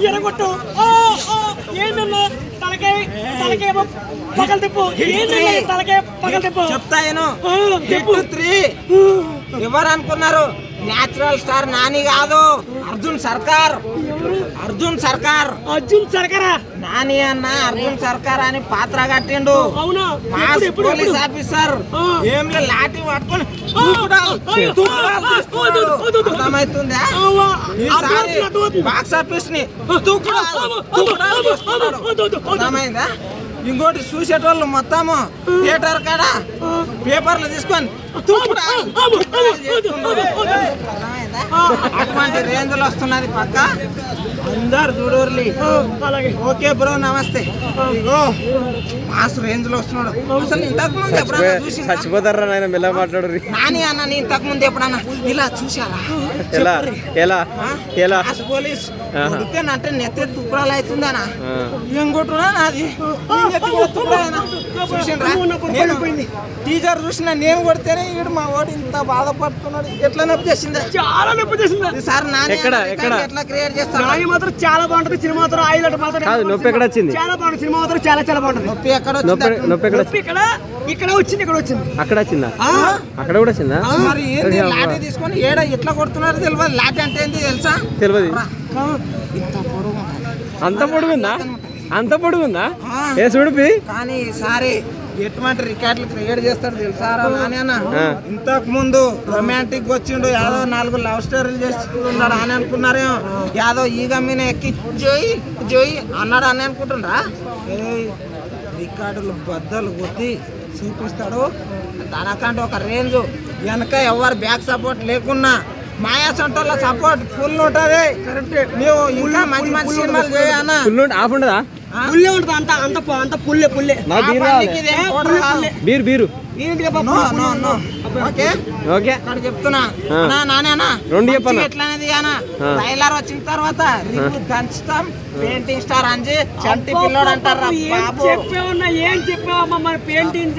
ఎరగొట్టు ఏందన్నా తలకాయ పగల తిప్పు తలకాయ పగల తిప్పు చెప్తాను. ఎవరు అనుకున్నారు? నేచురల్ స్టార్ నాని కాదు, అర్జున్ సర్కార్. అర్జున్ సర్కారా నాని అన్న అర్జున్ సర్కార్ అని పాత్ర కట్టిండు. పోలీస్ ఆఫీసర్ ఏం లాఠీ పట్టుకొని అర్థమవుతుందా? ఈసారి బాక్స్ ఆఫీస్ ని అర్థమైందా? ఇంకోటి చూసేటోళ్ళు మొత్తము థియేటర్ కాడ పేపర్లు తీసుకొని అటువంటి రేంజ్ లో వస్తున్నది పక్క. అందరు చూడర్లి. ఓకే బ్రో, నమస్తే. ఇగో మాస్ రేంజ్ లో వస్తున్నాడు. అసలు ఇంతకు ముందు ఎప్పుడన్నా చచ్చిపోతారా నాయన మెల్ల మాట్లాడు. నాని అన్న నీ ఇంతకు ముందు ఎప్పుడన్నా ఇలా చూసారా? పోలీస్ అంటే నెత్తి తుప్పరాలు అవుతుందనా? ఏం కొట్టున్నా నాది టీచర్ చూసిన నేను కొడితేనే వీడు మా వాడు ఇంత బాధపడుతున్నాడు. ఎట్లా నొప్పి చేసిందా? చాలా నొప్పి చేసింది సార్. నాని ఎట్లా క్రియేట్ చేస్తాను మాత్రం చాలా బాగుంటది. సినిమా మాత్రం హైలైట్ మాత్రం. నొప్పి ఎక్కడ వచ్చింది? చాలా బాగుంది సినిమా మాత్రం. చాలా బాగుంటది. నొప్పి ఎక్కడ ఇక్కడ వచ్చింది. అక్కడ వచ్చిందా? అక్కడ కూడా వచ్చిందా? మరి ఏంది లాఠీ తీసుకొని ఏడ ఎట్లా కొడుతున్నారు తెలియదు. లాఠీ అంటే ఏంటి తెలుసా? తెలియదు. ఇంత పొడుగు అంత పొడుగుందా? ఏ చూడిపి. కానీ ఈసారి ఎటువంటి రికార్డులు క్రియేట్ చేస్తాడు తెలుసారా నాని అన్న? ఇంతకు ముందు రొమాంటిక్ వచ్చిండు, యాదో 4 లవ్ స్టోరీలు చేస్తున్నాడు అని అనుకున్నారేమో. యాదో ఈగ మీద ఎక్కి జోయి అన్నాడు అని అనుకుంటుండ్రా? రికార్డులు బద్దలు కొద్ది చూపిస్తాడు. దానికంటే ఒక రేంజ్. వెనక ఎవరు బ్యాక్ సపోర్ట్ లేకున్నా మాయా సొంటల సపోర్ట్ ఫుల్ ఉంటది. నువ్వు ఇంకా మంచి సినిమాలు చేయన్నా. ఆఫ్ ఉండదా? పుల్లే ఉంటుంది. అంత పుల్లే బీరు చెప్తున్నా నానేనా ఎట్లనేది ట్రైలర్ వచ్చిన తర్వాత రివ్యూ దంచుతాం. పెయింటింగ్ స్టార్ అంజి చంటి పిల్లోడు అంటారా? ఏం చెప్పావమ్మా మరి పెయింటింగ్